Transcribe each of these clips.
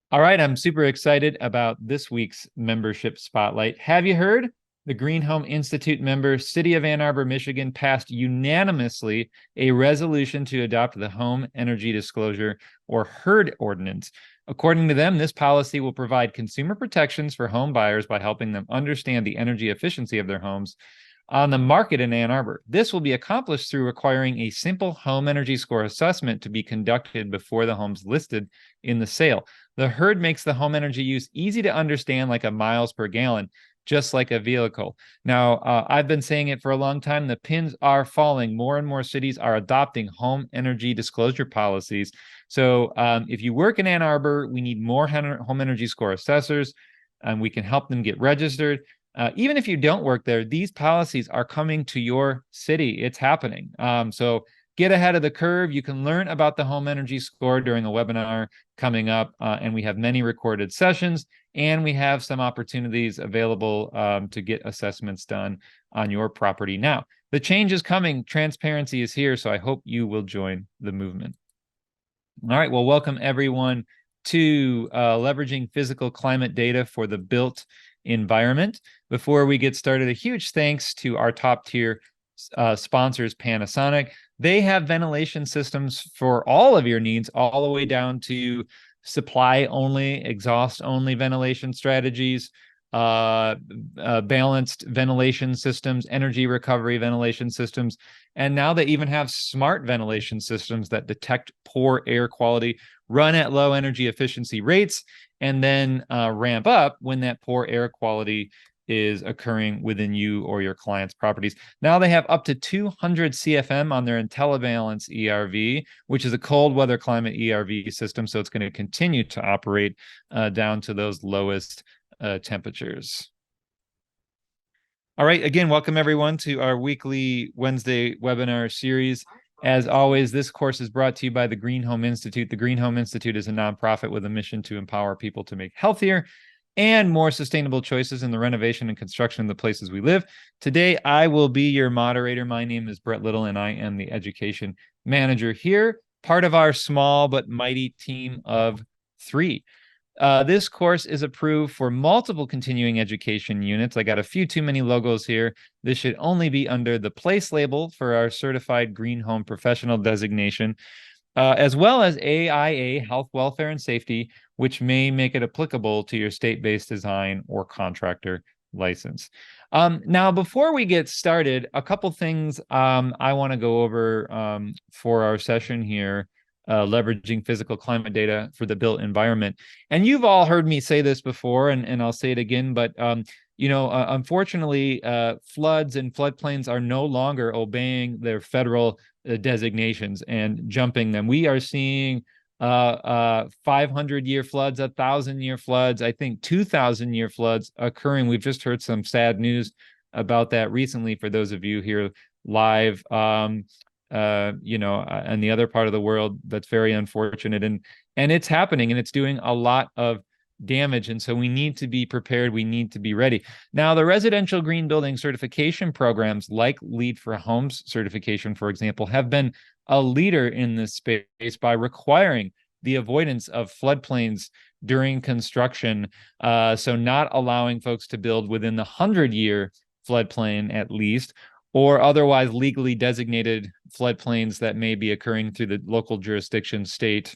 All right, I'm super excited about this week's membership spotlight. Have you heard? The Green Home Institute member, City of Ann Arbor, Michigan, passed unanimously a resolution to adopt the Home Energy Disclosure or HERD ordinance. According to them, this policy will provide consumer protections for home buyers by helping them understand the energy efficiency of their homes on the market in Ann Arbor. This will be accomplished through requiring a simple home energy score assessment to be conducted before the home's listed in the sale. The HERD makes the home energy use easy to understand, like a miles per gallon, just like a vehicle. Now, I've been saying it for a long time. The pins are falling. More and more cities are adopting home energy disclosure policies. So if you work in Ann Arbor, we need more home energy score assessors, and we can help them get registered. Even if you don't work there, these policies are coming to your city. It's happening. So get ahead of the curve. You can learn about the home energy score during a webinar coming up, and we have many recorded sessions, and we have some opportunities available to get assessments done on your property. Now, the change is coming. Transparency is here, so I hope you will join the movement. All right, well, welcome everyone to leveraging physical climate data for the built environment. Before we get started, a huge thanks to our top tier sponsors, Panasonic. They have ventilation systems for all of your needs, all the way down to supply only, exhaust only ventilation strategies, balanced ventilation systems, energy recovery ventilation systems. And now they even have smart ventilation systems that detect poor air quality, run at low energy efficiency rates, and then ramp up when that poor air quality is occurring within you or your client's properties. Now they have up to 200 CFM on their IntelliBalance ERV, which is a cold weather climate ERV system. So it's going to continue to operate down to those lowest temperatures. All right, again, welcome everyone to our weekly Wednesday webinar series. As always, this course is brought to you by the Green Home Institute. The Green Home Institute is a nonprofit with a mission to empower people to make healthier and more sustainable choices in the renovation and construction of the places we live. Today, I will be your moderator. My name is Brett Little, and I am the education manager here, part of our small but mighty team of 3. This course is approved for multiple continuing education units. I got a few too many logos here. This should only be under the place label for our certified green home professional designation, as well as AIA, Health, Welfare, and Safety, which may make it applicable to your state-based design or contractor license. Now, before we get started, a couple things I want to go over for our session here. Leveraging physical climate data for the built environment. And you've all heard me say this before, and I'll say it again, but unfortunately, floods and floodplains are no longer obeying their federal designations and jumping them. We are seeing 500-year floods, 1,000-year floods, I think 2,000-year floods occurring. We've just heard some sad news about that recently for those of you here live. And the other part of the world, that's very unfortunate, and it's happening, and it's doing a lot of damage. And so we need to be prepared. We need to be ready. Now, the residential green building certification programs like LEED for Homes certification, for example, have been a leader in this space by requiring the avoidance of floodplains during construction. So not allowing folks to build within the 100-year floodplain at least, or otherwise legally designated floodplains that may be occurring through the local jurisdiction state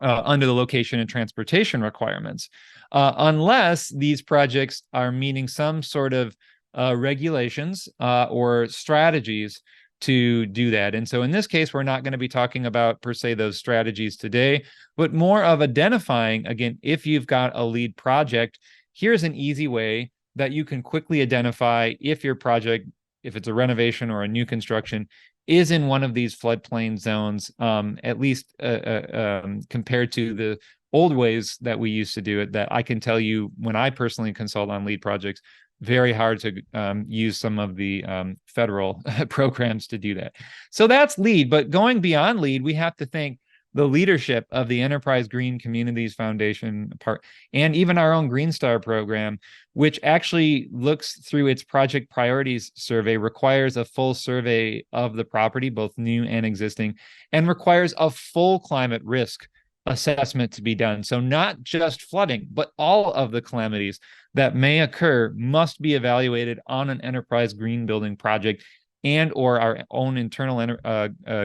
under the location and transportation requirements, unless these projects are meeting some sort of regulations or strategies to do that. And so in this case, we're not going to be talking about per se those strategies today, but more of identifying, again, if you've got a LEED project, here's an easy way that you can quickly identify if your project, if it's a renovation or a new construction, is in one of these floodplain zones, at least compared to the old ways that we used to do it, that I can tell you when I personally consult on LEED projects, very hard to use some of the federal programs to do that. So that's LEED, but going beyond LEED, we have to think the leadership of the Enterprise Green Communities Foundation part, and even our own Green Star program, which actually looks through its project priorities survey, requires a full survey of the property, both new and existing, and requires a full climate risk assessment to be done. So not just flooding, but all of the calamities that may occur must be evaluated on an enterprise green building project and or our own internal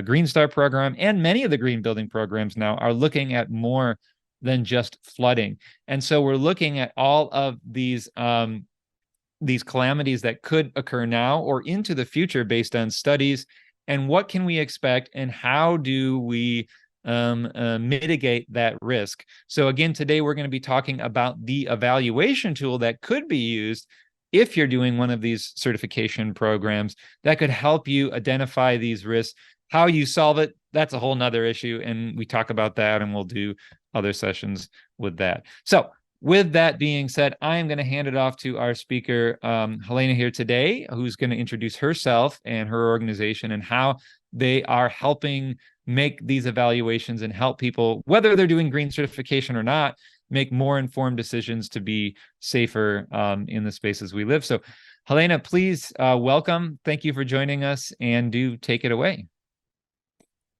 Green Star program. And many of the green building programs now are looking at more than just flooding. And so we're looking at all of these calamities that could occur now or into the future based on studies, and what can we expect and how do we mitigate that risk. So again, today we're going to be talking about the evaluation tool that could be used if you're doing one of these certification programs that could help you identify these risks. How you solve it, that's a whole nother issue, and we talk about that, and we'll do other sessions with that. So with that being said, I am going to hand it off to our speaker, Helena, here today, who's going to introduce herself and her organization and how they are helping make these evaluations and help people, whether they're doing green certification or not, make more informed decisions to be safer in the spaces we live. So, Helena, please welcome. Thank you for joining us, and do take it away.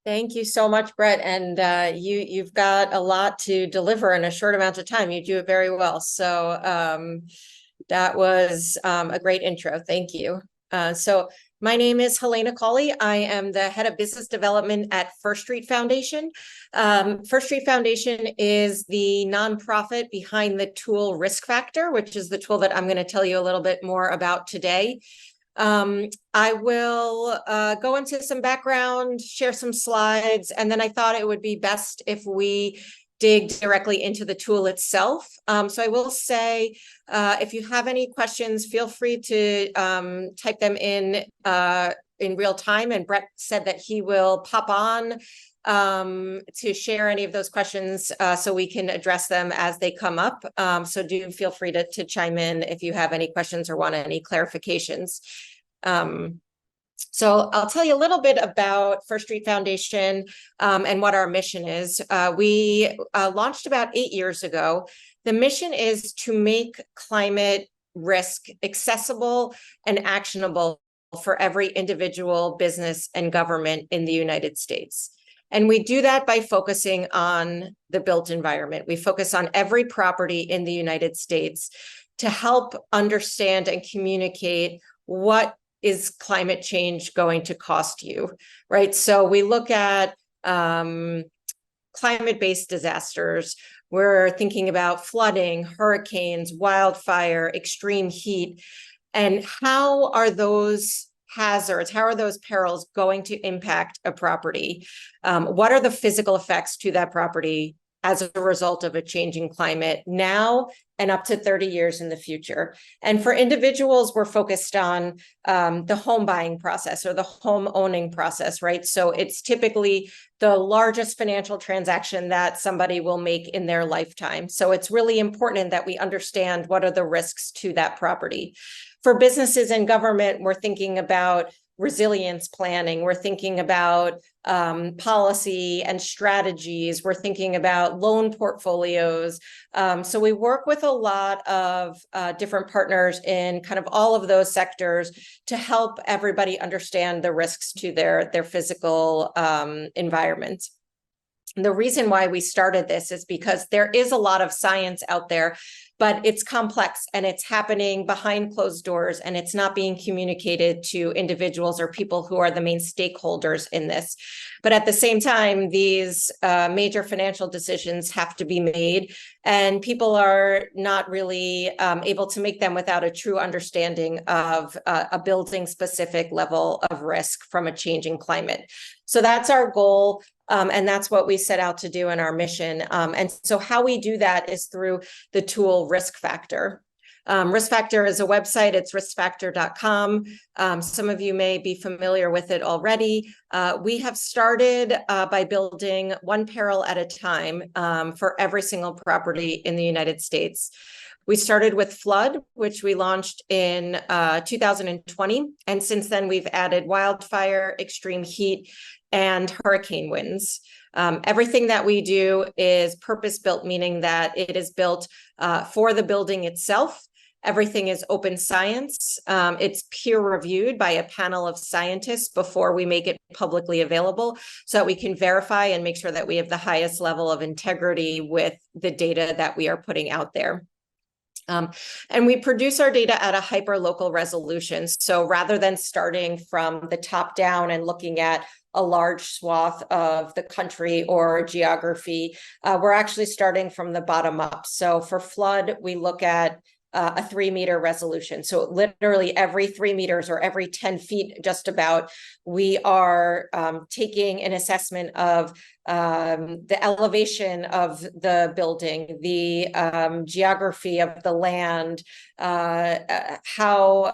Thank you so much, Brett. And you've got a lot to deliver in a short amount of time. You do it very well. So that was a great intro. Thank you. So my name is Helena Cawley. I am the head of business development at First Street Foundation. First Street Foundation is the nonprofit behind the tool Risk Factor, which is the tool that I'm going to tell you a little bit more about today. I will go into some background, share some slides, and then I thought it would be best if we dig directly into the tool itself. So I will say, if you have any questions, feel free to type them in real time. And Brett said that he will pop on to share any of those questions so we can address them as they come up. So do feel free to chime in if you have any questions or want any clarifications. So I'll tell you a little bit about First Street Foundation and what our mission is. We launched about 8 years ago. The mission is to make climate risk accessible and actionable for every individual, business, and government in the United States. And we do that by focusing on the built environment. We focus on every property in the United States to help understand and communicate what is climate change going to cost you, right? So we look at climate-based disasters. We're thinking about flooding, hurricanes, wildfire, extreme heat, and how are those hazards, how are those perils going to impact a property? What are the physical effects to that property as a result of a changing climate now and up to 30 years in the future? And for individuals, we're focused on the home buying process or the home owning process, right? So it's typically the largest financial transaction that somebody will make in their lifetime. So it's really important that we understand what are the risks to that property. For businesses and government, we're thinking about resilience planning. We're thinking about policy and strategies. We're thinking about loan portfolios. So we work with a lot of different partners in kind of all of those sectors to help everybody understand the risks to their physical environment. And the reason why we started this is because there is a lot of science out there, but it's complex and it's happening behind closed doors, and it's not being communicated to individuals or people who are the main stakeholders in this. But at the same time, these major financial decisions have to be made, and people are not really able to make them without a true understanding of a building specific level of risk from a changing climate. So that's our goal. And that's what we set out to do in our mission. And so how we do that is through the tool Risk Factor. Risk Factor is a website. It's riskfactor.com. Some of you may be familiar with it already. We have started by building one peril at a time for every single property in the United States. We started with flood, which we launched in 2020. And since then, we've added wildfire, extreme heat, and hurricane winds. Everything that we do is purpose-built, meaning that it is built for the building itself. Everything is open science. It's peer reviewed by a panel of scientists before we make it publicly available, so that we can verify and make sure that we have the highest level of integrity with the data that we are putting out there. And we produce our data at a hyper-local resolution. So rather than starting from the top down and looking at a large swath of the country or geography, we're actually starting from the bottom up. So for flood, we look at a 3-meter resolution. So literally every 3 meters or every 10 feet, just about, we are taking an assessment of the elevation of the building, the geography of the land, how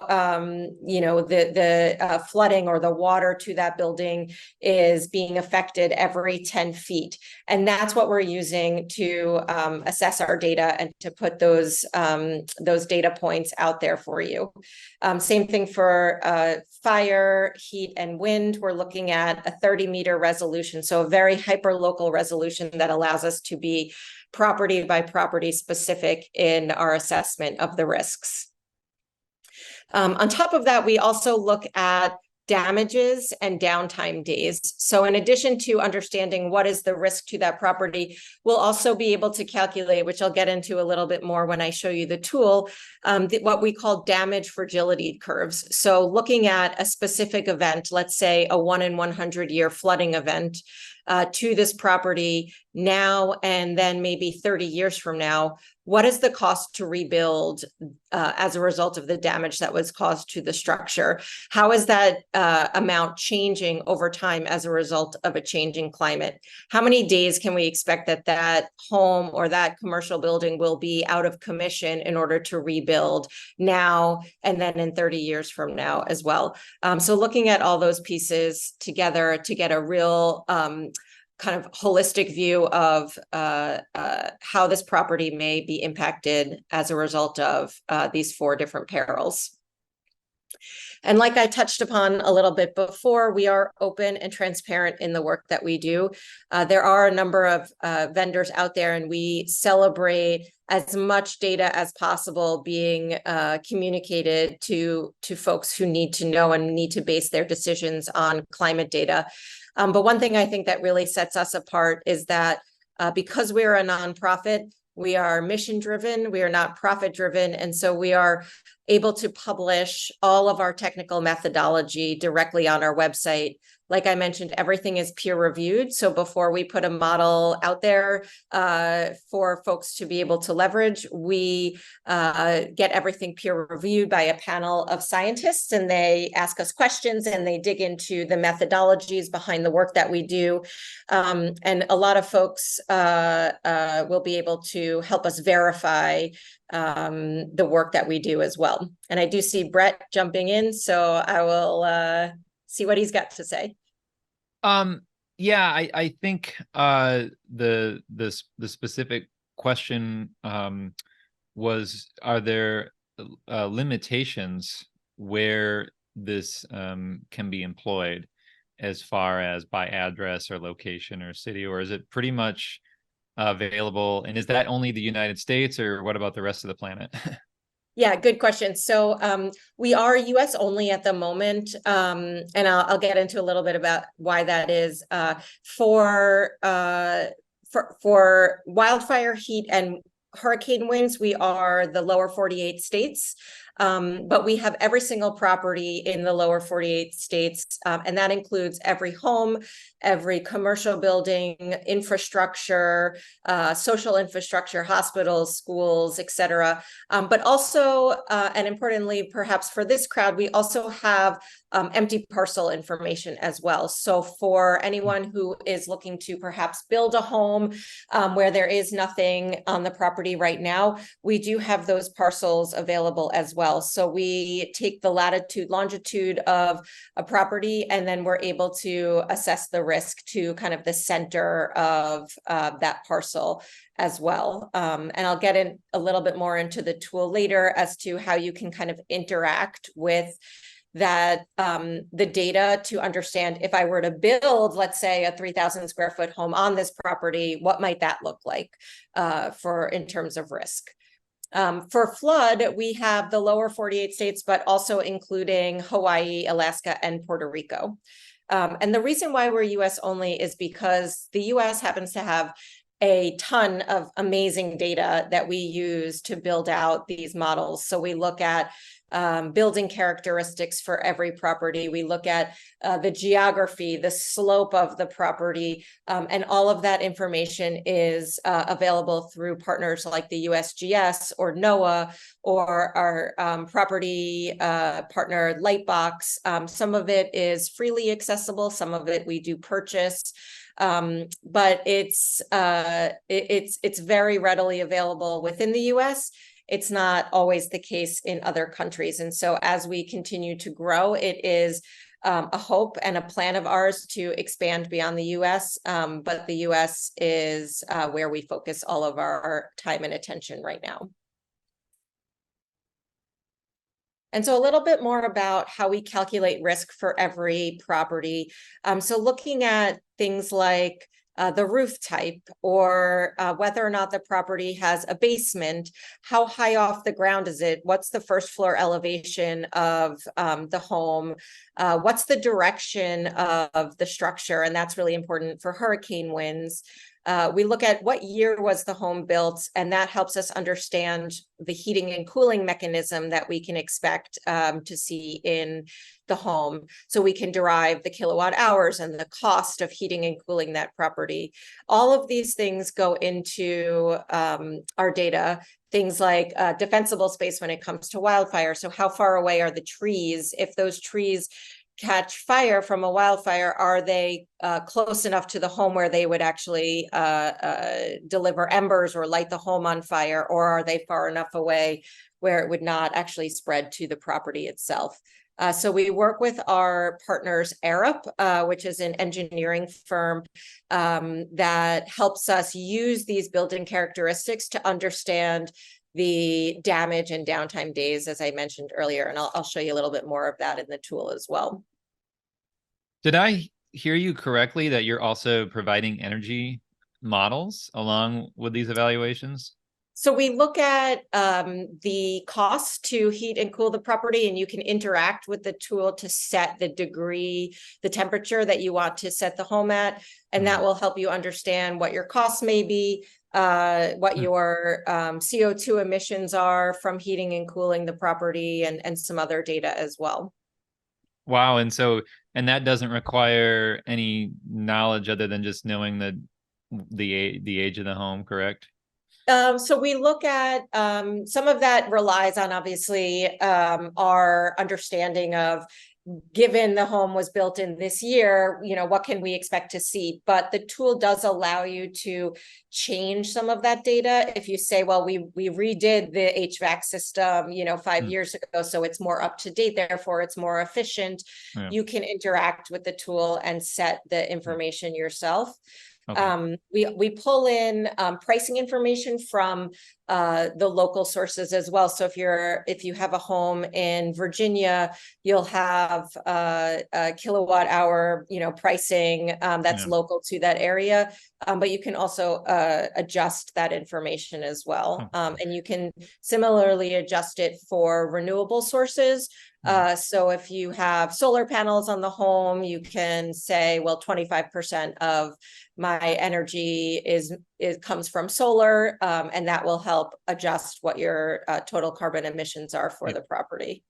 the flooding or the water to that building is being affected every 10 feet. And that's what we're using to assess our data and to put those data points out there for you. Same thing for fire, heat, and wind. We're looking at a 30-meter resolution, so a very hyper-local resolution that allows us to be property by property specific in our assessment of the risks. On top of that, we also look at damages and downtime days. So in addition to understanding what is the risk to that property, we'll also be able to calculate, which I'll get into a little bit more when I show you the tool, what we call damage fragility curves. So looking at a specific event, let's say a 1 in 100 year flooding event to this property now and then maybe 30 years from now, what is the cost to rebuild as a result of the damage that was caused to the structure? How is that amount changing over time as a result of a changing climate? How many days can we expect that that home or that commercial building will be out of commission in order to rebuild now and then in 30 years from now as well? So looking at all those pieces together to get a real kind of holistic view of how this property may be impacted as a result of these 4 different perils. And like I touched upon a little bit before, we are open and transparent in the work that we do. There are a number of vendors out there, and we celebrate as much data as possible being communicated to folks who need to know and need to base their decisions on climate data. But one thing I think that really sets us apart is that because we're a nonprofit, we are mission driven, we are not profit driven. And so we are able to publish all of our technical methodology directly on our website. Like I mentioned, everything is peer reviewed. So before we put a model out there for folks to be able to leverage, we get everything peer reviewed by a panel of scientists, and they ask us questions and they dig into the methodologies behind the work that we do. And a lot of folks will be able to help us verify the work that we do as well. And I do see Brett jumping in, so I will see what he's got to say. Yeah, I think the specific question was, are there limitations where this can be employed as far as by address or location or city, or is it pretty much available? And is that only the United States, or what about the rest of the planet? Yeah, good question. So we are US only at the moment, and I'll get into a little bit about why that is. For wildfire, heat, and hurricane winds, we are the lower 48 states. But we have every single property in the lower 48 states, and that includes every home, every commercial building, infrastructure, social infrastructure, hospitals, schools, etc. But also, and importantly, perhaps for this crowd, we also have empty parcel information as well. So for anyone who is looking to perhaps build a home where there is nothing on the property right now, we do have those parcels available as well. So we take the latitude, longitude of a property, and then we're able to assess the risk to kind of the center of that parcel as well. And I'll get in a little bit more into the tool later as to how you can kind of interact with that the data to understand, if I were to build, let's say, a 3,000 square foot home on this property, what might that look like in terms of risk? For flood, we have the lower 48 states, but also including Hawaii, Alaska, and Puerto Rico. And the reason why we're US only is because the US happens to have a ton of amazing data that we use to build out these models. So we look at building characteristics for every property. We look at the geography, the slope of the property, and all of that information is available through partners like the USGS or NOAA or our property partner Lightbox. Some of it is freely accessible, some of it we do purchase. But it's very readily available within the US. It's not always the case in other countries. And so as we continue to grow, it is a hope and a plan of ours to expand beyond the US. But the US is where we focus all of our time and attention right now. And so a little bit more about how we calculate risk for every property. So looking at things like the roof type, or whether or not the property has a basement, how high off the ground is it, what's the first floor elevation of the home, what's the direction of the structure, and that's really important for hurricane winds. We look at what year was the home built, and that helps us understand the heating and cooling mechanism that we can expect to see in the home. So we can derive the kilowatt hours and the cost of heating and cooling that property. All of these things go into our data. Things like defensible space when it comes to wildfire. So how far away are the trees? If those trees catch fire from a wildfire, are they close enough to the home where they would actually deliver embers or light the home on fire, or are they far enough away where it would not actually spread to the property itself? So we work with our partners, Arup, which is an engineering firm that helps us use these building characteristics to understand the damage and downtime days, as I mentioned earlier. And I'll show you a little bit more of that in the tool as well. Did I hear you correctly that you're also providing energy models along with these evaluations? So we look at the cost to heat and cool the property, and you can interact with the tool to set the degree, the temperature that you want to set the home at. And that will help you understand what your costs may be, what your CO2 emissions are from heating and cooling the property, and some other data as well. Wow. And that doesn't require any knowledge other than just knowing the age of the home, correct? So we look at some of that relies on obviously our understanding of, given the home was built in this year, what can we expect to see? But the tool does allow you to change some of that data. If you say, well, we redid the HVAC system, 5 years ago, so it's more up to date, therefore it's more efficient. Yeah. You can interact with the tool and set the information yourself. Okay. We pull in pricing information from the local sources as well. So if you have a home in Virginia, you'll have a kilowatt hour pricing that's local to that area. But you can also adjust that information as well. And you can similarly adjust it for renewable sources. So if you have solar panels on the home, you can say, well, 25% of my energy comes from solar, and that will help adjust what your total carbon emissions are for the property.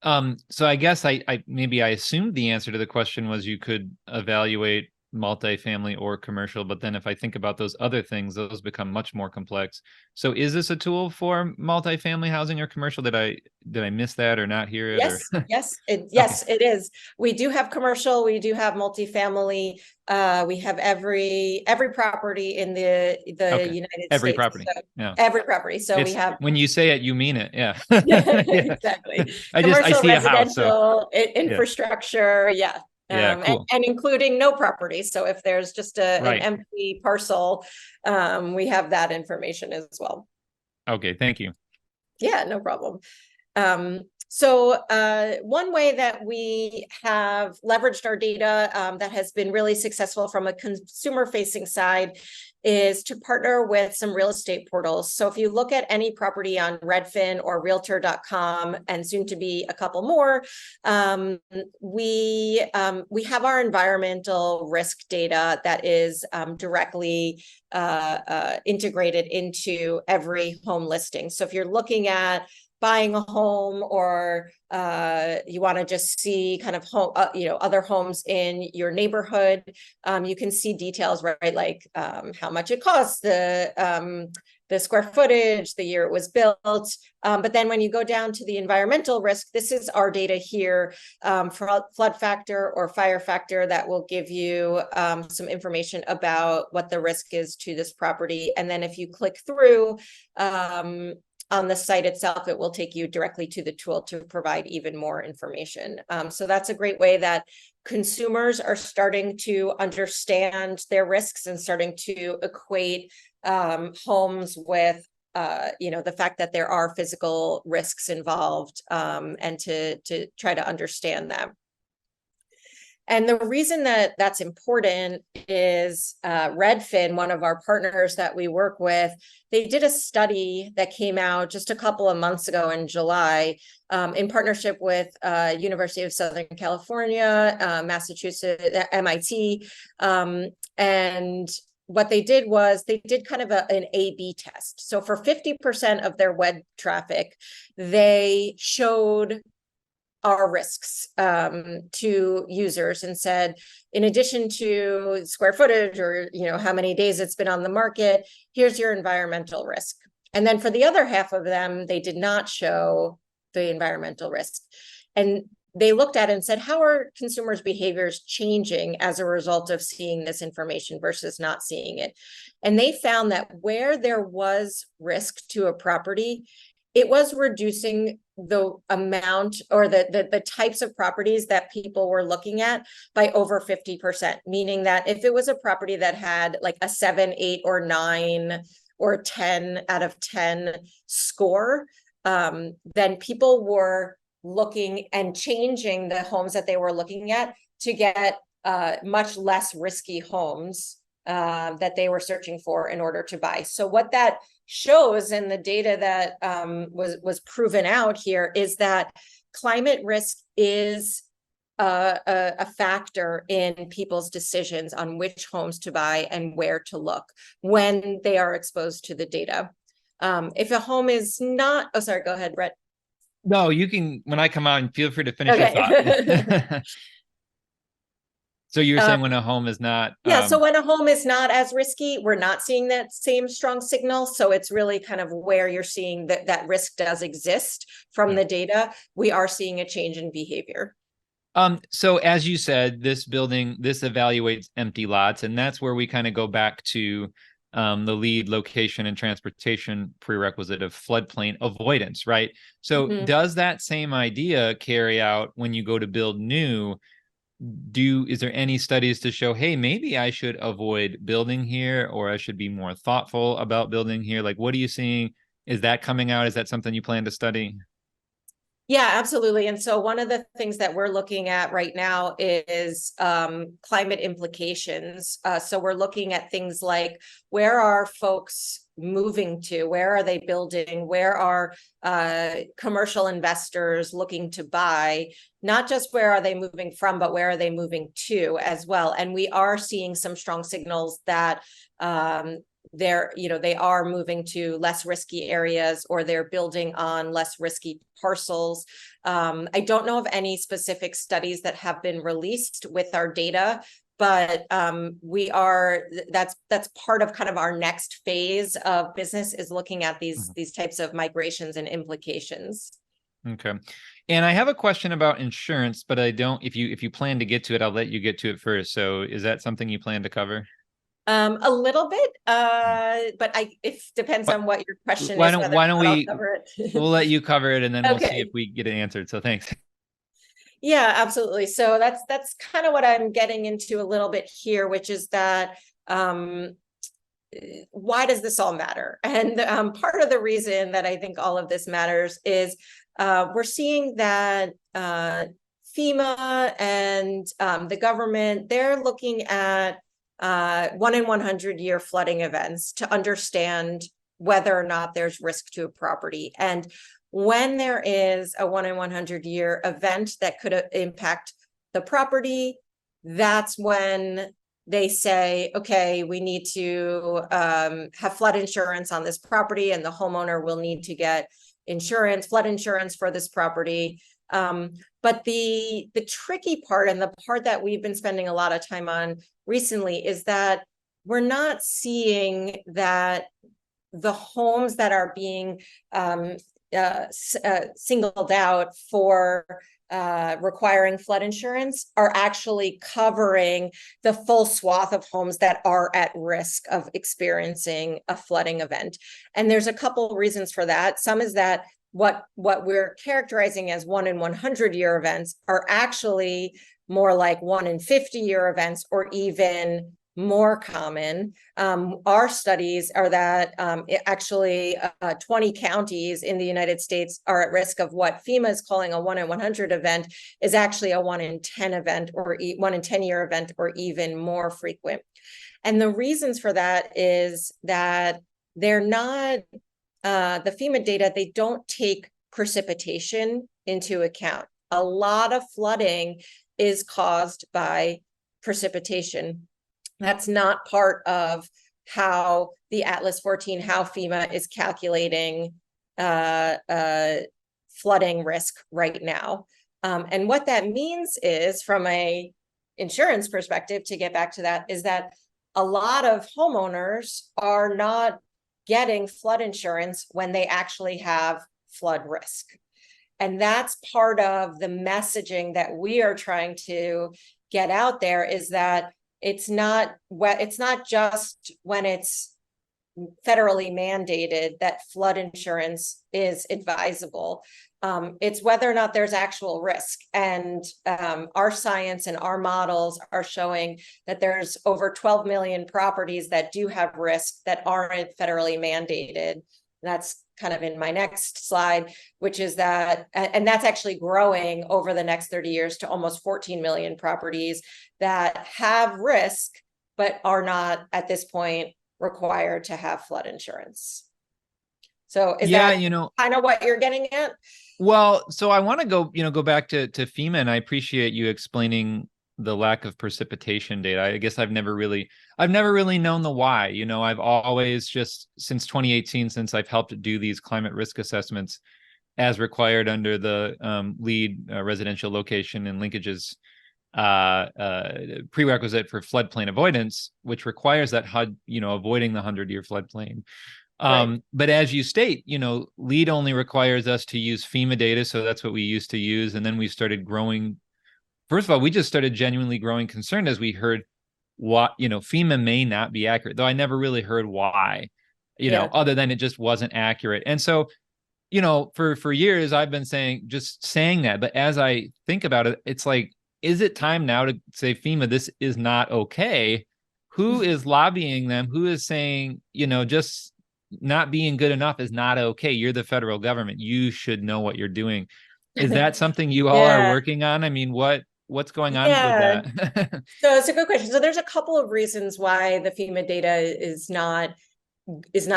So I guess I assumed the answer to the question was you could evaluate multifamily or commercial, but then if I think about those other things, those become much more complex. So is this a tool for multifamily housing or commercial? Did I miss that or not hear it? Yes, or? yes, it is. We do have commercial, we do have multifamily. We have every property in the United every States. property. So Yeah. every property. So we have, when you say it, you mean it. Yeah. exactly. I see a house. So Infrastructure. Yeah. Yeah, cool. And including no property. So if there's just an Right. empty parcel, we have that information as well. Okay, thank you. Yeah, no problem. So one way that we have leveraged our data that has been really successful from a consumer-facing side is to partner with some real estate portals. So if you look at any property on Redfin or Realtor.com, and soon to be a couple more, we have our environmental risk data that is directly integrated into every home listing. So if you're looking at buying a home, or you want to just see kind of home, other homes in your neighborhood, you can see details, right? Like how much it costs, the square footage, the year it was built. But then when you go down to the environmental risk, this is our data here for flood factor or fire factor that will give you some information about what the risk is to this property. And then if you click through, on the site itself, it will take you directly to the tool to provide even more information. So that's a great way that consumers are starting to understand their risks and starting to equate homes with the fact that there are physical risks involved, and to try to understand them. And the reason that that's important is Redfin, one of our partners that we work with, they did a study that came out just a couple of months ago in July, in partnership with University of Southern California, Massachusetts, MIT. And what they did was they did kind of an A/B test. So for 50% of their web traffic, they showed our risks to users and said, in addition to square footage or how many days it's been on the market, here's your environmental risk. And then for the other half of them, they did not show the environmental risk. And they looked at it and said, how are consumers' behaviors changing as a result of seeing this information versus not seeing it? And they found that where there was risk to a property, it was reducing the amount or the types of properties that people were looking at by over 50%, meaning that if it was a property that had like a 7, 8, or 9 or 10 out of 10 score, then people were looking and changing the homes that they were looking at to get much less risky homes that they were searching for in order to buy. So what that shows in the data that was proven out here is that climate risk is a factor in people's decisions on which homes to buy and where to look when they are exposed to the data. If a home is not, oh, sorry, go ahead, Brett. No, you can, when I come out, and feel free to finish your Okay. thought. So you're saying when a home is not... Yeah, so when a home is not as risky, we're not seeing that same strong signal. So it's really kind of where you're seeing that risk does exist from the data. We are seeing a change in behavior. So as you said, this building, this evaluates empty lots, and that's where we kind of go back to the lead location and transportation prerequisite of floodplain avoidance, right? So does that same idea carry out when you go to build new? Is there any studies to show, hey, maybe I should avoid building here, or I should be more thoughtful about building here? Like, what are you seeing? Is that coming out? Is that something you plan to study? Yeah, absolutely. And so one of the things that we're looking at right now is climate implications. So we're looking at things like, where are folks moving to? Where are they building? Where are commercial investors looking to buy? Not just where are they moving from, but where are they moving to as well? And we are seeing some strong signals that they are moving to less risky areas, or they're building on less risky parcels. I don't know of any specific studies that have been released with our data, but that's part of kind of our next phase of business, is looking at these types of migrations and implications. Okay. And I have a question about insurance, but I don't, if you plan to get to it, I'll let you get to it first. So is that something you plan to cover? A little bit, but it depends on what your question is. Why don't we, cover it. we'll let you cover it, and then we'll see if Okay. we get it answered. So thanks. Yeah, absolutely. So that's kind of what I'm getting into a little bit here, which is that why does this all matter? And part of the reason that I think all of this matters is we're seeing that FEMA and the government, they're looking at 1 in 100 year flooding events to understand whether or not there's risk to a property. And when there is a 1 in 100 year event that could impact the property, that's when they say, okay, we need to have flood insurance on this property, and the homeowner will need to get insurance, flood insurance for this property. But the tricky part, and the part that we've been spending a lot of time on recently, is that we're not seeing that the homes that are being singled out for requiring flood insurance are actually covering the full swath of homes that are at risk of experiencing a flooding event. And there's a couple of reasons for that. Some is that what we're characterizing as 1 in 100 year events are actually more like 1 in 50 year events, or even more common. Our studies are that actually 20 counties in the United States are at risk of what FEMA is calling a 1 in 100 event is actually a 1 in 10 event, or 1 in 10 year event, or even more frequent. And the reasons for that is that they're not, the FEMA data, they don't take precipitation into account. A lot of flooding is caused by precipitation. That's not part of how the Atlas 14, how FEMA is calculating flooding risk right now. And what that means is, from a insurance perspective, to get back to that, is that a lot of homeowners are not getting flood insurance when they actually have flood risk. And that's part of the messaging that we are trying to get out there, is that it's not just when it's federally mandated that flood insurance is advisable. It's whether or not there's actual risk. And our science and our models are showing that there's over 12 million properties that do have risk that aren't federally mandated. That's kind of in my next slide, which is that, and that's actually growing over the next 30 years to almost 14 million properties that have risk, but are not at this point required to have flood insurance. So is that kind of what you're getting at? Well, so I want to go back to FEMA, and I appreciate you explaining the lack of precipitation data. I guess I've never really known the why. I've always, just since 2018, since I've helped do these climate risk assessments as required under the LEED residential location and linkages prerequisite for floodplain avoidance, which requires that HUD, avoiding the 100-year floodplain. Right. But as you state, LEED only requires us to use FEMA data, so that's what we used to use. And then we started growing. First of all, we just started genuinely growing concerned as we heard what, FEMA may not be accurate, though I never really heard why, other than it just wasn't accurate. And so, for years I've been saying that. But as I think about it, it's like, is it time now to say, FEMA, this is not okay? Who is lobbying them? Who is saying, just not being good enough is not okay? You're the federal government. You should know what you're doing. Is that something you all are working on? I mean, what's going on with that? So it's a good question. So there's a couple of reasons why the FEMA data is not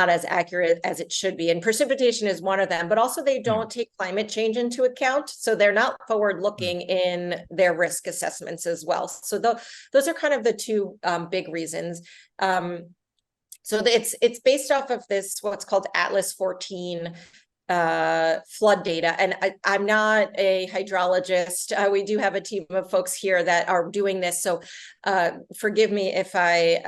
as accurate as it should be. And precipitation is one of them, but also they don't take climate change into account. So they're not forward looking in their risk assessments as well. So those are kind of the two big reasons. So it's based off of this, what's called Atlas 14 flood data. And I'm not a hydrologist. We do have a team of folks here that are doing this. So forgive me if I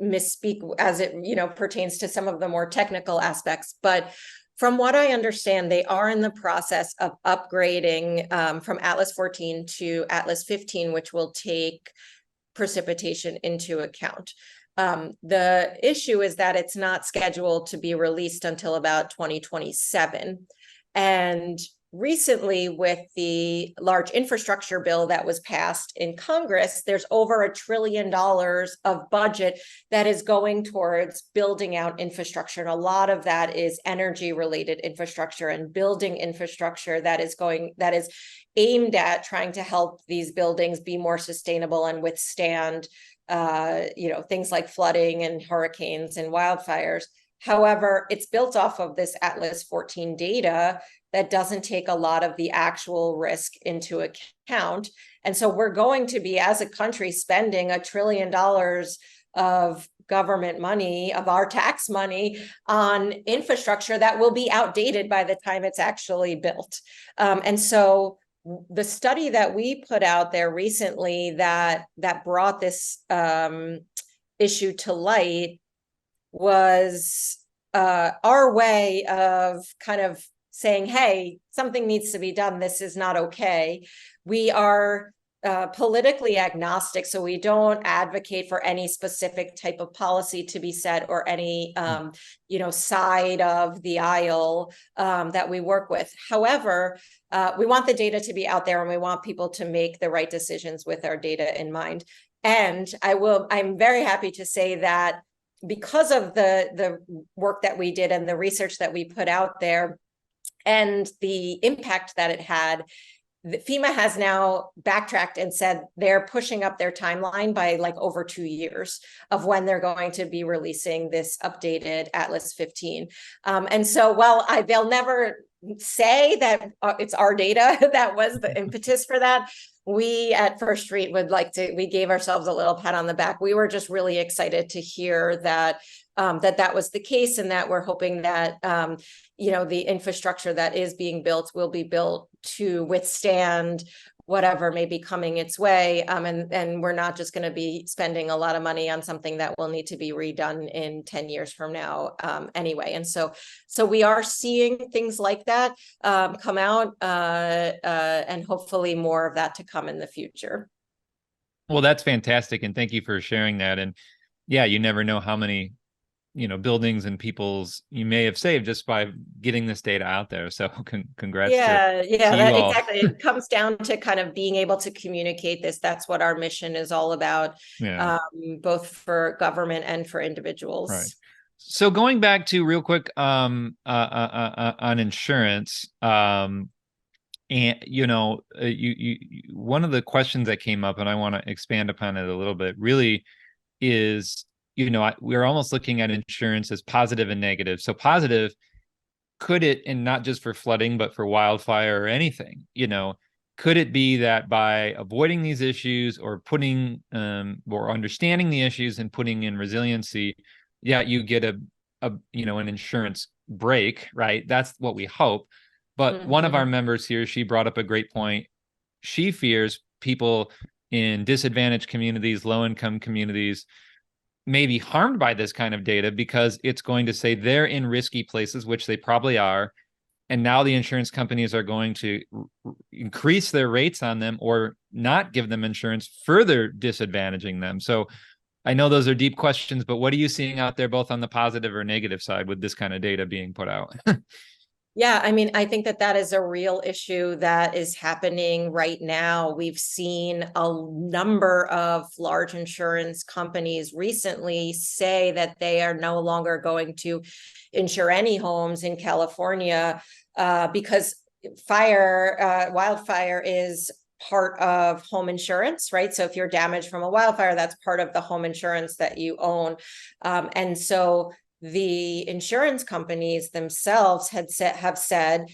misspeak as it pertains to some of the more technical aspects. But from what I understand, they are in the process of upgrading from Atlas 14 to Atlas 15, which will take precipitation into account. The issue is that it's not scheduled to be released until about 2027. And recently, with the large infrastructure bill that was passed in Congress, there's over $1 trillion of budget that is going towards building out infrastructure. And a lot of that is energy related infrastructure and building infrastructure that is aimed at trying to help these buildings be more sustainable and withstand things like flooding and hurricanes and wildfires. However, it's built off of this Atlas 14 data that doesn't take a lot of the actual risk into account. And so we're going to be, as a country, spending $1 trillion of government money, of our tax money, on infrastructure that will be outdated by the time it's actually built. And so the study that we put out there recently that brought this issue to light was our way of kind of saying, hey, something needs to be done. This is not okay. We are politically agnostic, so we don't advocate for any specific type of policy to be set or any side of the aisle that we work with. However, we want the data to be out there, and we want people to make the right decisions with our data in mind. And I'm very happy to say that because of the work that we did and the research that we put out there and the impact that it had, FEMA has now backtracked and said they're pushing up their timeline by like over 2 years of when they're going to be releasing this updated Atlas 15. And so while they'll never say that it's our data that was the impetus for that, we at First Street we gave ourselves a little pat on the back. We were just really excited to hear that that was the case, and that we're hoping that the infrastructure that is being built will be built to withstand whatever may be coming its way. And we're not just going to be spending a lot of money on something that will need to be redone in 10 years from now anyway. And so we are seeing things like that come out, and hopefully more of that to come in the future. Well, that's fantastic. And thank you for sharing that. And yeah, you never know how many buildings and people's you may have saved just by getting this data out there. So congrats. Exactly. It comes down to kind of being able to communicate this. That's what our mission is all about, both for government and for individuals. Right. So going back to real quick on insurance, and one of the questions that came up, and I want to expand upon it a little bit, really is, we're almost looking at insurance as positive and negative. So positive, could it, and not just for flooding, but for wildfire or anything, could it be that by avoiding these issues or putting or understanding the issues and putting in resiliency, you get an insurance break, right? That's what we hope. But one of our members here, she brought up a great point. She fears people in disadvantaged communities, low-income communities, may be harmed by this kind of data because it's going to say they're in risky places, which they probably are. And now the insurance companies are going to increase their rates on them or not give them insurance, further disadvantaging them. So I know those are deep questions, but what are you seeing out there, both on the positive or negative side, with this kind of data being put out? Yeah, I mean, I think that is a real issue that is happening right now. We've seen a number of large insurance companies recently say that they are no longer going to insure any homes in California because wildfire is part of home insurance, right? So if you're damaged from a wildfire, that's part of the home insurance that you own. And so the insurance companies themselves have said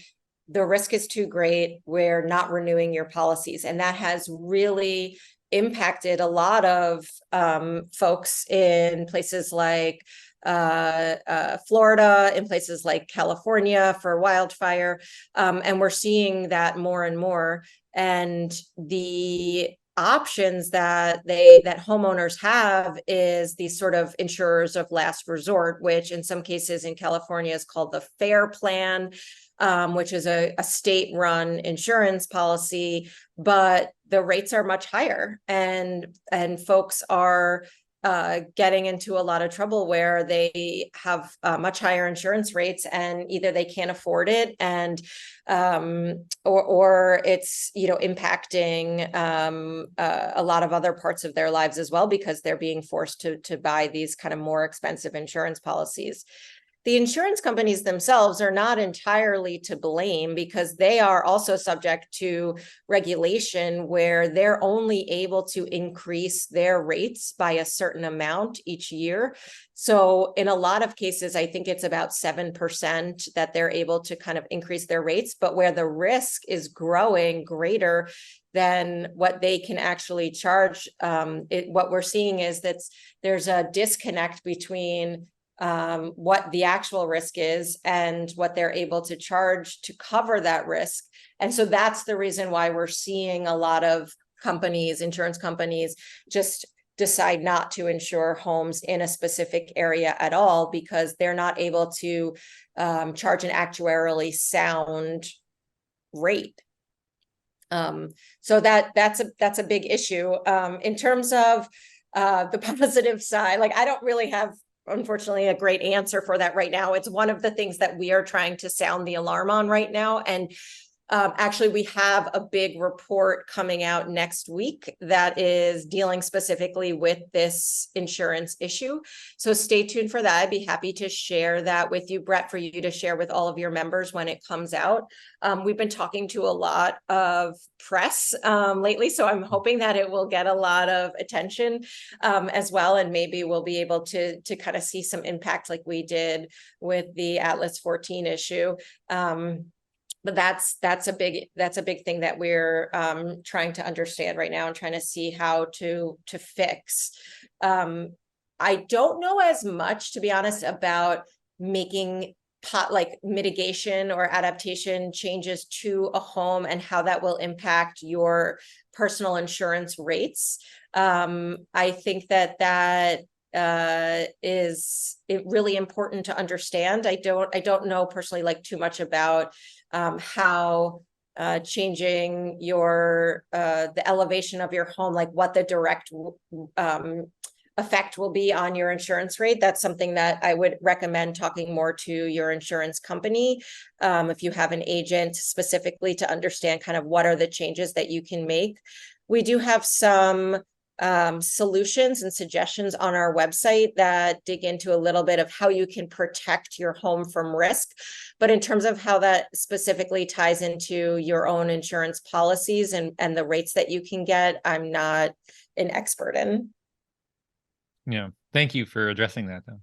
the risk is too great, we're not renewing your policies. And that has really impacted a lot of folks in places like Florida, in places like California for wildfire. And we're seeing that more and more. And the options that homeowners have is these sort of insurers of last resort, which in some cases in California is called the FAIR Plan, which is a state-run insurance policy, but the rates are much higher, and folks are getting into a lot of trouble where they have much higher insurance rates, and either they can't afford it, and or it's impacting a lot of other parts of their lives as well, because they're being forced to buy these kind of more expensive insurance policies. The insurance companies themselves are not entirely to blame, because they are also subject to regulation where they're only able to increase their rates by a certain amount each year. So in a lot of cases, I think it's about 7% that they're able to kind of increase their rates, but where the risk is growing greater than what they can actually charge, what we're seeing is that there's a disconnect between what the actual risk is and what they're able to charge to cover that risk. And so that's the reason why we're seeing a lot of insurance companies, just decide not to insure homes in a specific area at all, because they're not able to charge an actuarially sound rate. So that's a big issue. In terms of the positive side, like, I don't really have, unfortunately, a great answer for that right now. It's one of the things that we are trying to sound the alarm on right now. And actually, we have a big report coming out next week that is dealing specifically with this insurance issue. So stay tuned for that. I'd be happy to share that with you, Brett, for you to share with all of your members when it comes out. We've been talking to a lot of press lately, so I'm hoping that it will get a lot of attention as well, and maybe we'll be able to kind of see some impact like we did with the Atlas 14 issue. But that's a big thing that we're trying to understand right now and trying to see how to fix. I don't know as much, to be honest, about making mitigation or adaptation changes to a home and how that will impact your personal insurance rates. I think that is really important to understand. I don't know personally too much about how changing your the elevation of your home, what the direct effect will be on your insurance rate. That's something that I would recommend talking more to your insurance company, if you have an agent, specifically to understand kind of what are the changes that you can make. We do have some solutions and suggestions on our website that dig into a little bit of how you can protect your home from risk. But in terms of how that specifically ties into your own insurance policies and the rates that you can get, I'm not an expert in. Yeah. Thank you for addressing that, though.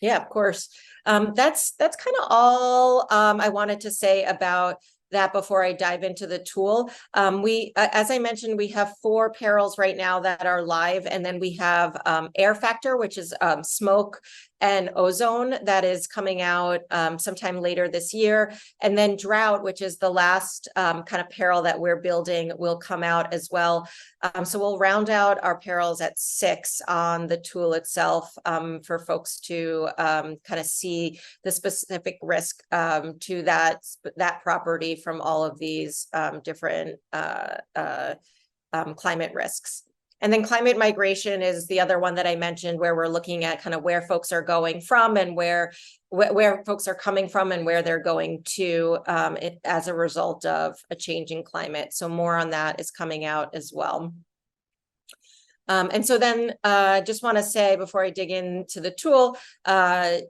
Yeah, of course. That's kind of all I wanted to say about that before I dive into the tool. As I mentioned, we have 4 perils right now that are live, and then we have air factor, which is smoke and ozone, that is coming out sometime later this year. And then drought, which is the last kind of peril that we're building, will come out as well. So we'll round out our perils at 6 on the tool itself, for folks to kind of see the specific risk to that property from all of these different climate risks. And then climate migration is the other one that I mentioned, where we're looking at kind of where folks are going from and where folks are coming from and where they're going to as a result of a changing climate. So more on that is coming out as well. And so then just want to say before I dig into the tool,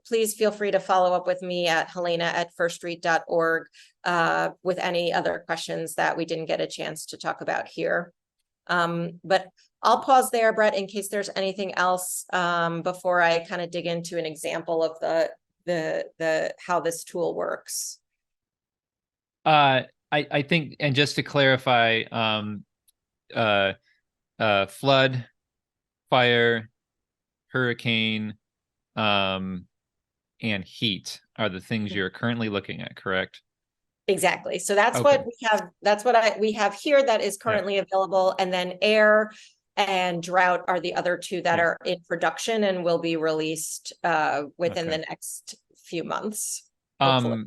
please feel free to follow up with me at helena@firststreet.org with any other questions that we didn't get a chance to talk about here. But I'll pause there, Brett, in case there's anything else before I kind of dig into an example of the how this tool works. I think, and just to clarify, flood, fire, hurricane, and heat are the things you're currently looking at, correct? Exactly. So that's Okay. what we have. That's what we have here that is currently available. And then air and drought are the other 2 that are in production and will be released within the next few months. Hopefully.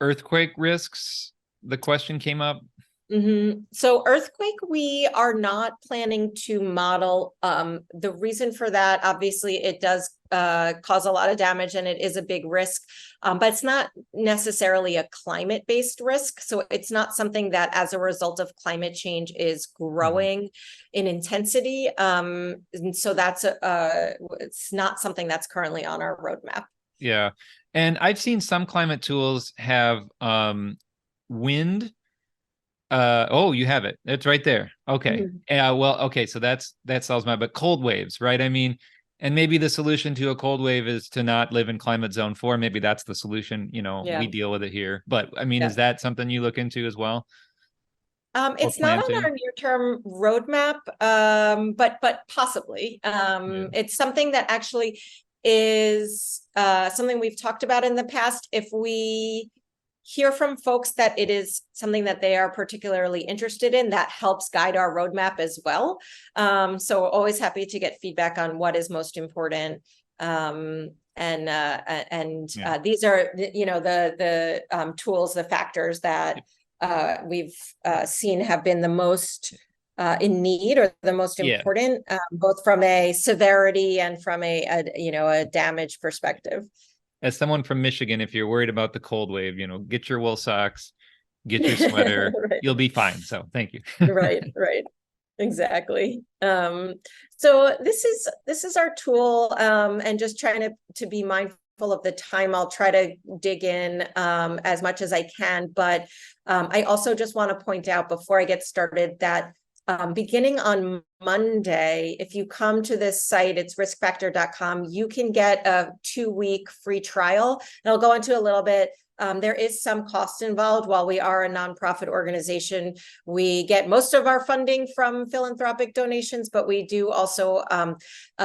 Earthquake risks, the question came up. So earthquake, we are not planning to model. The reason for that, obviously, it does cause a lot of damage and it is a big risk, but it's not necessarily a climate-based risk. So it's not something that as a result of climate change is growing in intensity. And so it's not something that's currently on our roadmap. Yeah. And I've seen some climate tools have wind. Oh, you have it. It's right there. Okay. Well, okay, so that solves but cold waves, right? I mean, and maybe the solution to a cold wave is to not live in climate zone 4. Maybe that's the solution, Yeah. we deal with it here. But I mean, Yeah. is that something you look into as well? It's not on our near-term roadmap, but possibly. It's something that actually is something we've talked about in the past. If we hear from folks that it is something that they are particularly interested in, that helps guide our roadmap as well. So always happy to get feedback on what is most important. These are, the tools, the factors that we've seen have been the most in need or the most important, both from a severity and from a damage perspective. As someone from Michigan, if you're worried about the cold wave, get your wool socks, get your sweater, right. You'll be fine. So thank you. Right. Exactly. So this is our tool, and just trying to be mindful of the time. I'll try to dig in as much as I can, but I also just want to point out before I get started that beginning on Monday, if you come to this site, it's riskfactor.com, you can get a 2-week free trial. And I'll go into a little bit. There is some cost involved. While we are a nonprofit organization, we get most of our funding from philanthropic donations, but we do also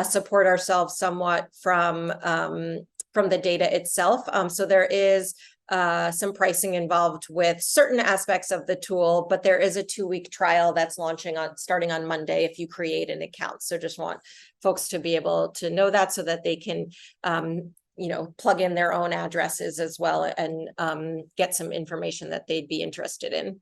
support ourselves somewhat from the data itself. So there is some pricing involved with certain aspects of the tool, but there is a 2-week trial that's starting on Monday if you create an account. So just want folks to be able to know that so that they can plug in their own addresses as well and get some information that they'd be interested in.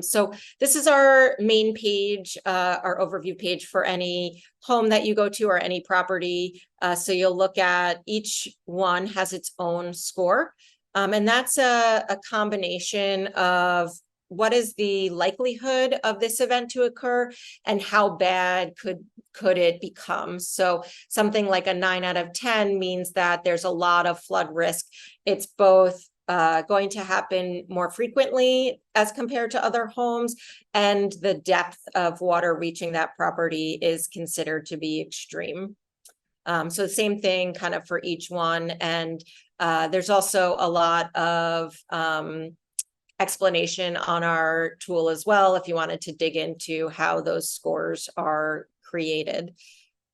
So this is our main page, our overview page for any home that you go to or any property. So you'll look at each one has its own score. And that's a combination of what is the likelihood of this event to occur and how bad could it become. So something like a 9 out of 10 means that there's a lot of flood risk. It's both going to happen more frequently as compared to other homes, and the depth of water reaching that property is considered to be extreme. So the same thing kind of for each one. And there's also a lot of explanation on our tool as well, if you wanted to dig into how those scores are created.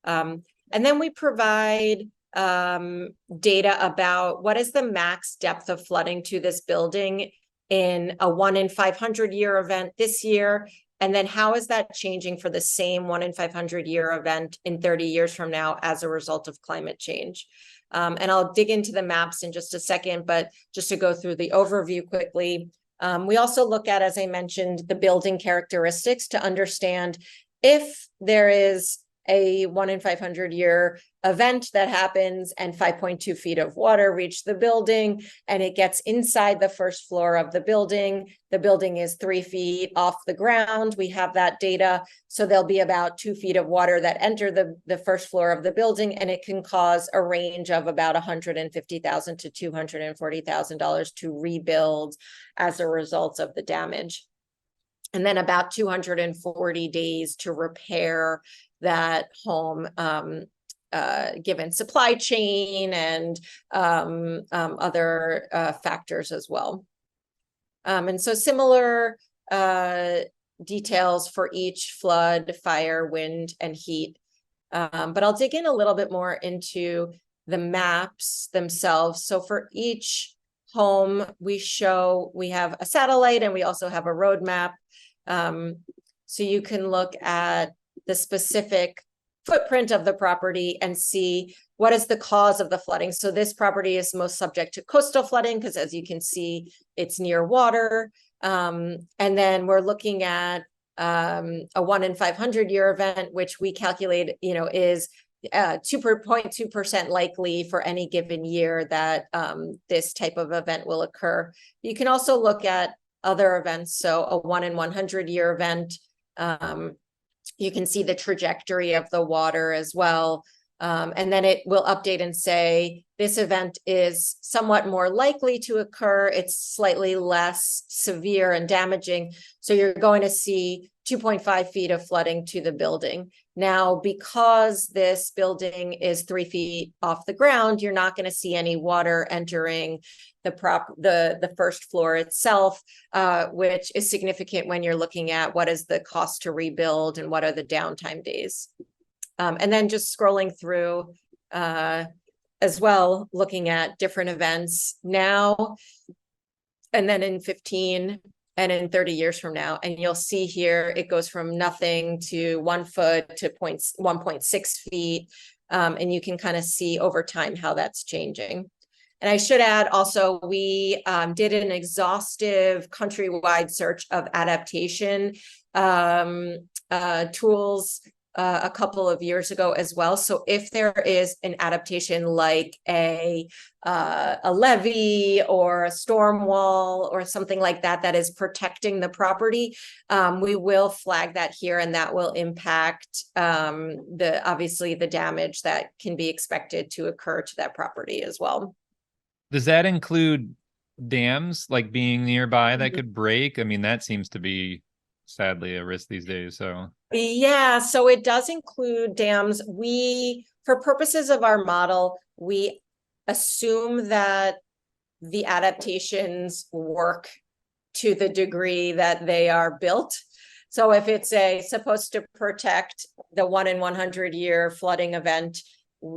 And then we provide data about what is the max depth of flooding to this building in a 1 in 500 year event this year, and then how is that changing for the same 1 in 500 year event in 30 years from now as a result of climate change. And I'll dig into the maps in just a second, but just to go through the overview quickly, we also look at, as I mentioned, the building characteristics to understand if there is a 1 in 500 year event that happens and 5.2 feet of water reach the building and it gets inside the first floor of the building is 3 feet off the ground. We have that data. So there'll be about 2 feet of water that enter the first floor of the building, and it can cause a range of about $150,000 to $240,000 to rebuild as a result of the damage. And then about 240 days to repair that home, given supply chain and other factors as well. And so similar details for each flood, fire, wind, and heat. But I'll dig in a little bit more into the maps themselves. So for each home, we have a satellite and we also have a road map. So you can look at the specific footprint of the property and see what is the cause of the flooding. So this property is most subject to coastal flooding because, as you can see, it's near water. And then we're looking at a 1 in 500 year event, which we calculate, is 2.2% likely for any given year that this type of event will occur. You can also look at other events. So a 1 in 100 year event, you can see the trajectory of the water as well. And then it will update and say, this event is somewhat more likely to occur. It's slightly less severe and damaging. So you're going to see 2.5 feet of flooding to the building. Now, because this building is 3 feet off the ground, you're not going to see any water entering the first floor itself, which is significant when you're looking at what is the cost to rebuild and what are the downtime days. And then just scrolling through as well, looking at different events now, and then in 15 and in 30 years from now. And you'll see here, it goes from nothing to 1 foot to 1.6 feet. And you can kind of see over time how that's changing. And I should add also, we did an exhaustive countrywide search of adaptation tools a couple of years ago as well. So if there is an adaptation like a levee or a storm wall or something like that that is protecting the property, we will flag that here, and that will impact obviously the damage that can be expected to occur to that property as well. Does that include dams like being nearby that could break? I mean, that seems to be sadly a risk these days. So yeah, so it does include dams. For purposes of our model, we assume that the adaptations work to the degree that they are built. So if it's supposed to protect the 1 in 100 year flooding event,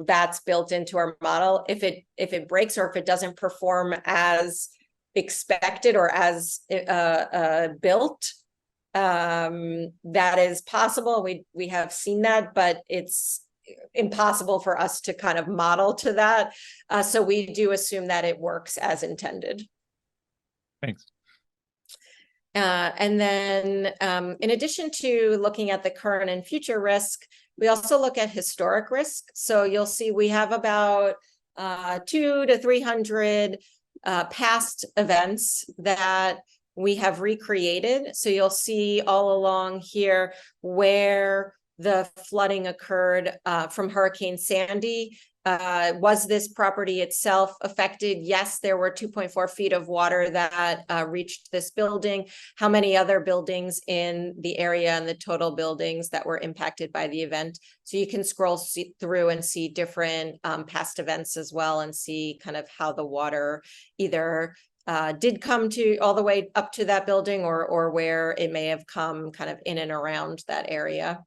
that's built into our model. If it breaks or if it doesn't perform as expected or as built, that is possible. We have seen that, but it's impossible for us to kind of model to that. So we do assume that it works as intended. Thanks. And then in addition to looking at the current and future risk, we also look at historic risk. So you'll see we have about 200 to 300 past events that we have recreated. So you'll see all along here where the flooding occurred from Hurricane Sandy. Was this property itself affected? Yes, there were 2.4 feet of water that reached this building. How many other buildings in the area and the total buildings that were impacted by the event? So you can scroll through and see different past events as well, and see kind of how the water either did come to all the way up to that building, or where it may have come kind of in and around that area.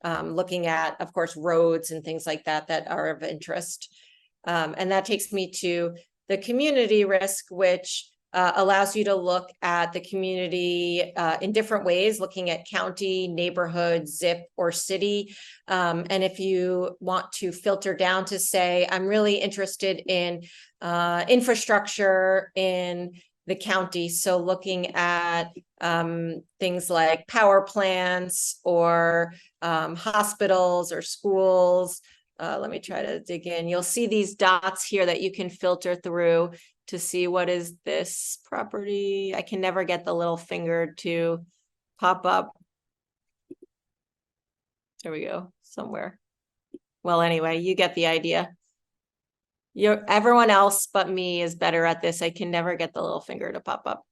Looking at, of course, roads and things like that that are of interest. And that takes me to the community risk, which allows you to look at the community in different ways, looking at county, neighborhood, zip, or city. And if you want to filter down to say, I'm really interested in infrastructure in the county. So looking at things like power plants or hospitals or schools. Let me try to dig in. You'll see these dots here that you can filter through to see what is this property. I can never get the little finger to pop up. There we go, somewhere. Well, anyway, you get the idea. Everyone else but me is better at this. I can never get the little finger to pop up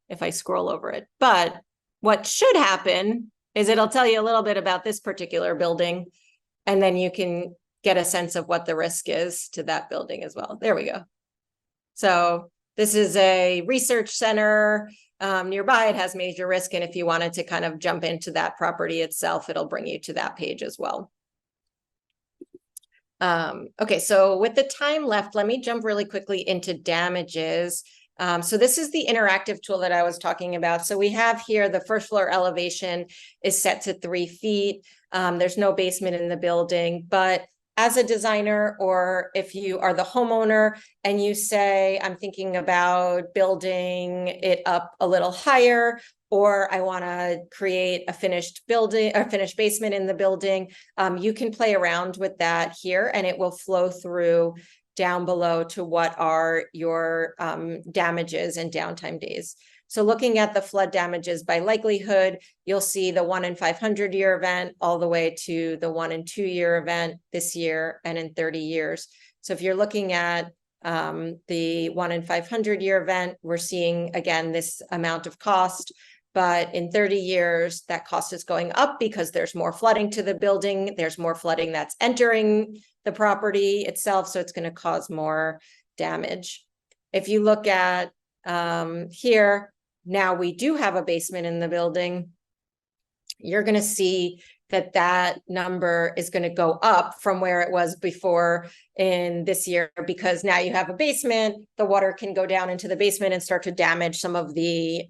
if I scroll over it. But what should happen is it'll tell you a little bit about this particular building, and then you can get a sense of what the risk is to that building as well. There we go. So this is a research center nearby. It has major risk. And if you wanted to kind of jump into that property itself, it'll bring you to that page as well. Okay, so with the time left, let me jump really quickly into damages. So this is the interactive tool that I was talking about. So we have here the first floor elevation is set to 3 feet. There's no basement in the building, but as a designer, or if you are the homeowner and you say, I'm thinking about building it up a little higher, or I want to create a finished building or finished basement in the building, you can play around with that here and it will flow through down below to what are your damages and downtime days. So looking at the flood damages by likelihood, you'll see the 1 in 500 year event all the way to the 1 in 2 year event this year and in 30 years. So if you're looking at the 1 in 500 year event, we're seeing, again, this amount of cost. But in 30 years, that cost is going up because there's more flooding to the building. There's more flooding that's entering the property itself. So it's going to cause more damage. If you look at here, now we do have a basement in the building. You're going to see that that number is going to go up from where it was before in this year, because now you have a basement, the water can go down into the basement and start to damage some of the,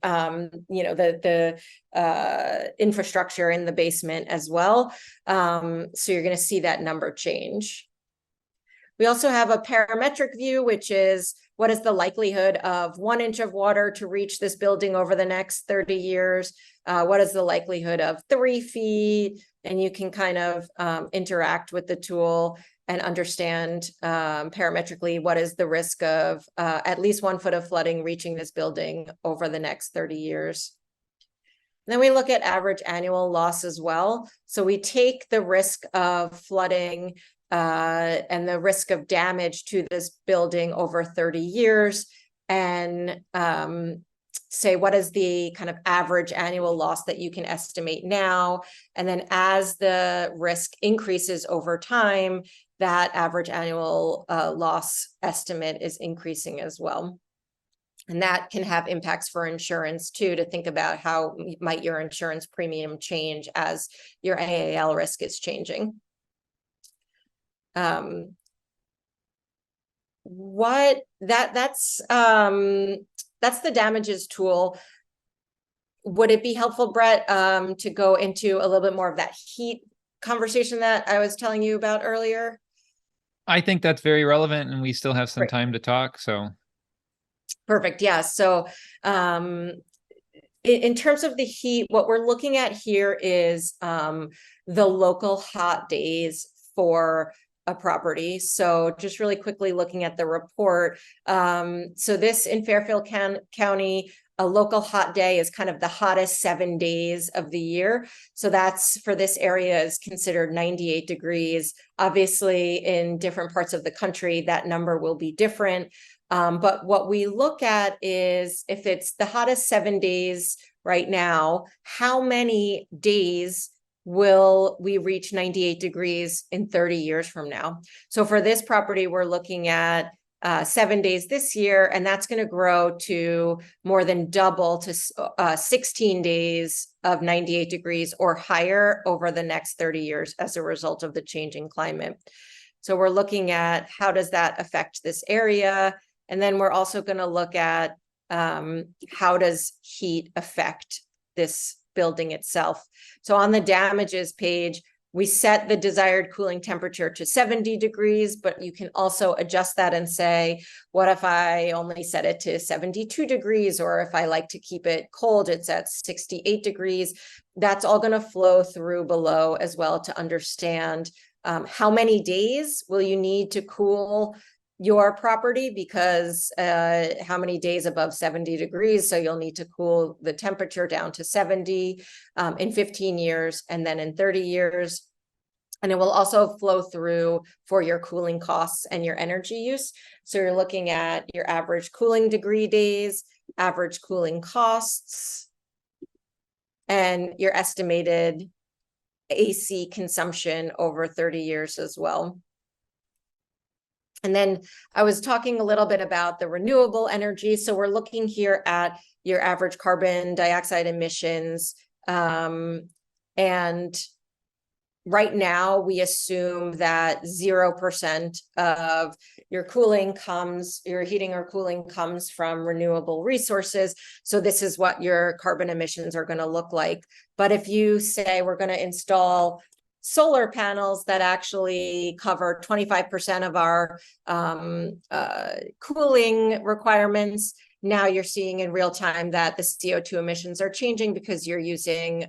infrastructure in the basement as well. So you're going to see that number change. We also have a parametric view, which is what is the likelihood of 1 inch of water to reach this building over the next 30 years? What is the likelihood of 3 feet? And you can kind of interact with the tool and understand parametrically what is the risk of at least 1 foot of flooding reaching this building over the next 30 years. And then we look at average annual loss as well. So we take the risk of flooding and the risk of damage to this building over 30 years and say, what is the kind of average annual loss that you can estimate now? And then as the risk increases over time, that average annual loss estimate is increasing as well. And that can have impacts for insurance too, to think about how might your insurance premium change as your AAL risk is changing. That's the damages tool. Would it be helpful, Brett, to go into a little bit more of that heat conversation that I was telling you about earlier? I think that's very relevant, and we still have some time to talk. So perfect. Yeah. So in terms of the heat, what we're looking at here is the local hot days for a property. So just really quickly looking at the report. So this in Fairfield County, a local hot day is kind of the hottest 7 days of the year. So that's, for this area, is considered 98 degrees. Obviously, in different parts of the country, that number will be different. But what we look at is, if it's the hottest 7 days right now, how many days will we reach 98 degrees in 30 years from now? So for this property, we're looking at 7 days this year, and that's going to grow to more than double to 16 days of 98 degrees or higher over the next 30 years as a result of the changing climate. So we're looking at how does that affect this area? And then we're also going to look at how does heat affect this building itself. So on the damages page, we set the desired cooling temperature to 70 degrees, but you can also adjust that and say, what if I only set it to 72 degrees? Or if I like to keep it cold, it's at 68 degrees. That's all going to flow through below as well to understand how many days will you need to cool your property, because how many days above 70 degrees. So you'll need to cool the temperature down to 70 in 15 years and then in 30 years. And it will also flow through for your cooling costs and your energy use. So you're looking at your average cooling degree days, average cooling costs, and your estimated AC consumption over 30 years as well. And then I was talking a little bit about the renewable energy. So we're looking here at your average carbon dioxide emissions. And right now we assume that 0% of your heating or cooling comes from renewable resources. So this is what your carbon emissions are going to look like. But if you say we're going to install solar panels that actually cover 25% of our cooling requirements, now you're seeing in real time that the CO2 emissions are changing because you're using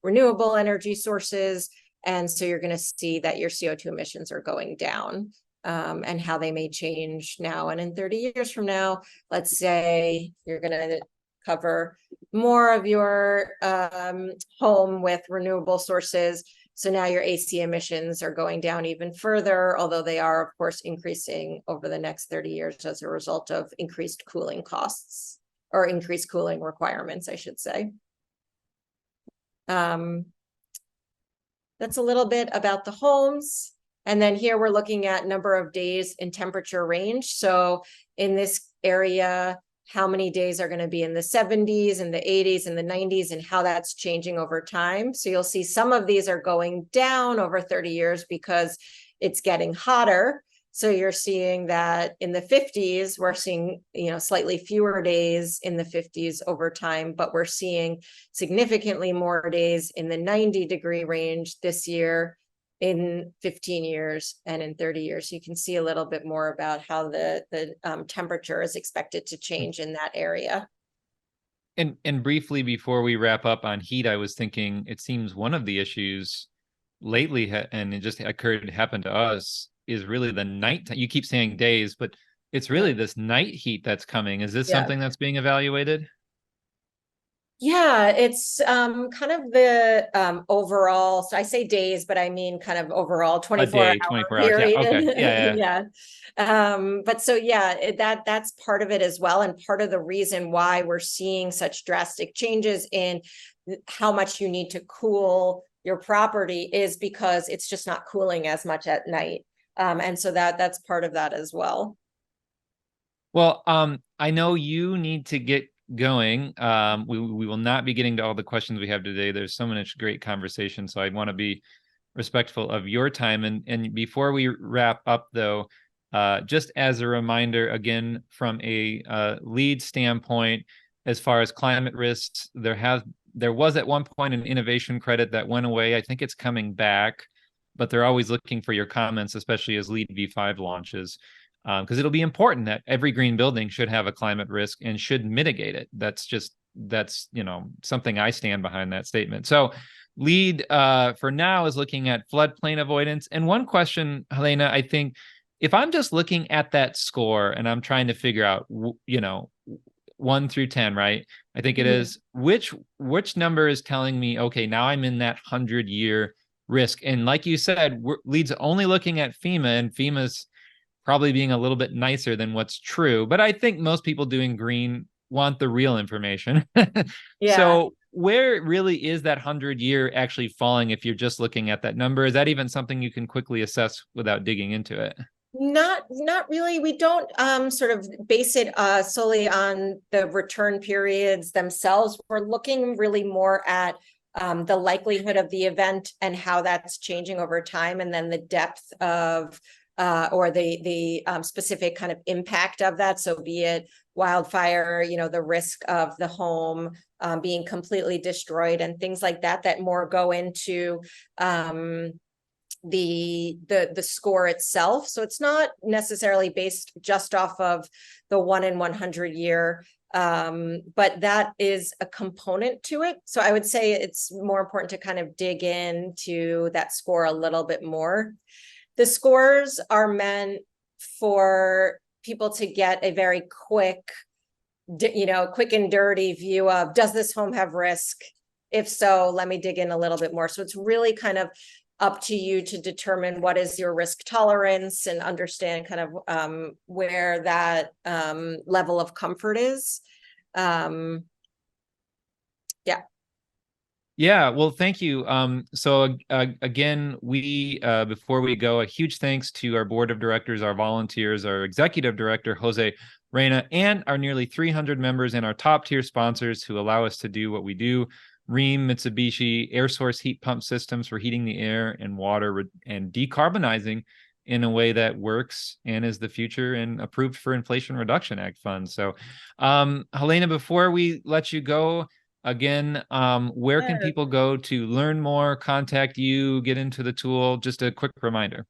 renewable energy sources. And so you're going to see that your CO2 emissions are going down, and how they may change now. And in 30 years from now, let's say you're going to cover more of your home with renewable sources. So now your AC emissions are going down even further, although they are, of course, increasing over the next 30 years as a result of increased cooling costs, or increased cooling requirements, I should say. That's a little bit about the homes. And then here we're looking at number of days in temperature range. So in this area, how many days are going to be in the 70s and the 80s and the 90s, and how that's changing over time. So you'll see some of these are going down over 30 years because it's getting hotter. So you're seeing that in the 50s, we're seeing, slightly fewer days in the 50s over time, but we're seeing significantly more days in the 90-degree range this year, in 15 years, and in 30 years. You can see a little bit more about how the temperature is expected to change in that area. And briefly, before we wrap up on heat, I was thinking, it seems one of the issues lately, and it just happened to us, is really the night. You keep saying days, but it's really this night heat that's coming. Is this something that's being evaluated? Yeah, it's kind of the overall, so I say days, but I mean kind of overall 24-hour period. Yeah, okay. Yeah. But so that's part of it as well. And part of the reason why we're seeing such drastic changes in how much you need to cool your property is because it's just not cooling as much at night. And so that's part of that as well. Well, I know you need to get going. We will not be getting to all the questions we have today. There's so much great conversation, so I want to be respectful of your time. And before we wrap up, though, just as a reminder, again, from a LEED standpoint, as far as climate risks, there was at one point an innovation credit that went away. I think it's coming back, but they're always looking for your comments, especially as LEED V5 launches. Because it'll be important that every green building should have a climate risk and should mitigate it. That's something I stand behind that statement. So LEED for now is looking at floodplain avoidance. And one question, Helena, I think if I'm just looking at that score and I'm trying to figure out, 1 through 10, right? I think it is, which number is telling me, okay, now I'm in that 100-year risk. And like you said, LEED's only looking at FEMA, and FEMA's probably being a little bit nicer than what's true. But I think most people doing green want the real information. Yeah. So where really is that 100-year actually falling if you're just looking at that number? Is that even something you can quickly assess without digging into it? Not really. We don't sort of base it solely on the return periods themselves. We're looking really more at the likelihood of the event and how that's changing over time, and then the depth of or the specific kind of impact of that. So be it wildfire, the risk of the home being completely destroyed and things like that, that more go into the score itself. So it's not necessarily based just off of the 1 in 100 year, but that is a component to it. So I would say it's more important to kind of dig into that score a little bit more. The scores are meant for people to get a very quick and dirty view of, does this home have risk? If so, let me dig in a little bit more. So it's really kind of up to you to determine what is your risk tolerance and understand kind of where that level of comfort is. Yeah, well, thank you. So again, we before we go, a huge thanks to our board of directors, our volunteers, our executive director, Jose Reina, and our nearly 300 members and our top tier sponsors who allow us to do what we do. Rheem, Mitsubishi, air source heat pump systems for heating the air and water and decarbonizing in a way that works and is the future and approved for Inflation Reduction Act funds. So, Helena, before we let you go, again, where can Yeah. people go to learn more, contact you, get into the tool? Just a quick reminder.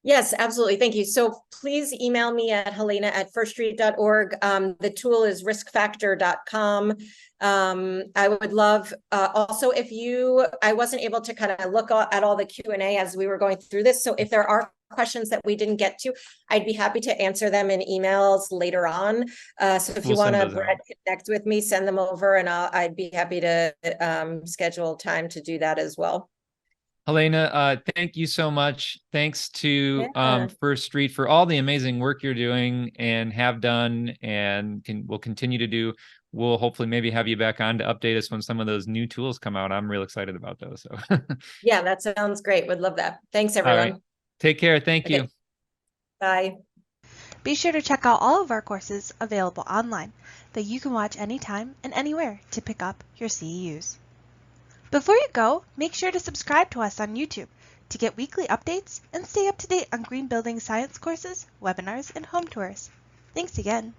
Yes, absolutely. Thank you. So please email me at helena@firststreet.org. The tool is riskfactor.com. I would love also if I wasn't able to kind of look at all the Q&A as we were going through this. So if there are questions that we didn't get to, I'd be happy to answer them in emails later on. So if you want to connect with me, send them over and I'd be happy to schedule time to do that as well. Helena, thank you so much. Thanks to First Street for all the amazing work you're doing and have done and will continue to do. We'll hopefully maybe have you back on to update us when some of those new tools come out. I'm real excited about those. So yeah, that sounds great. Would love that. Thanks, everyone. All right. Take care. Thank you. Bye. Be sure to check out all of our courses available online that you can watch anytime and anywhere to pick up your CEUs. Before you go, make sure to subscribe to us on YouTube to get weekly updates and stay up to date on green building science courses, webinars, and home tours. Thanks again.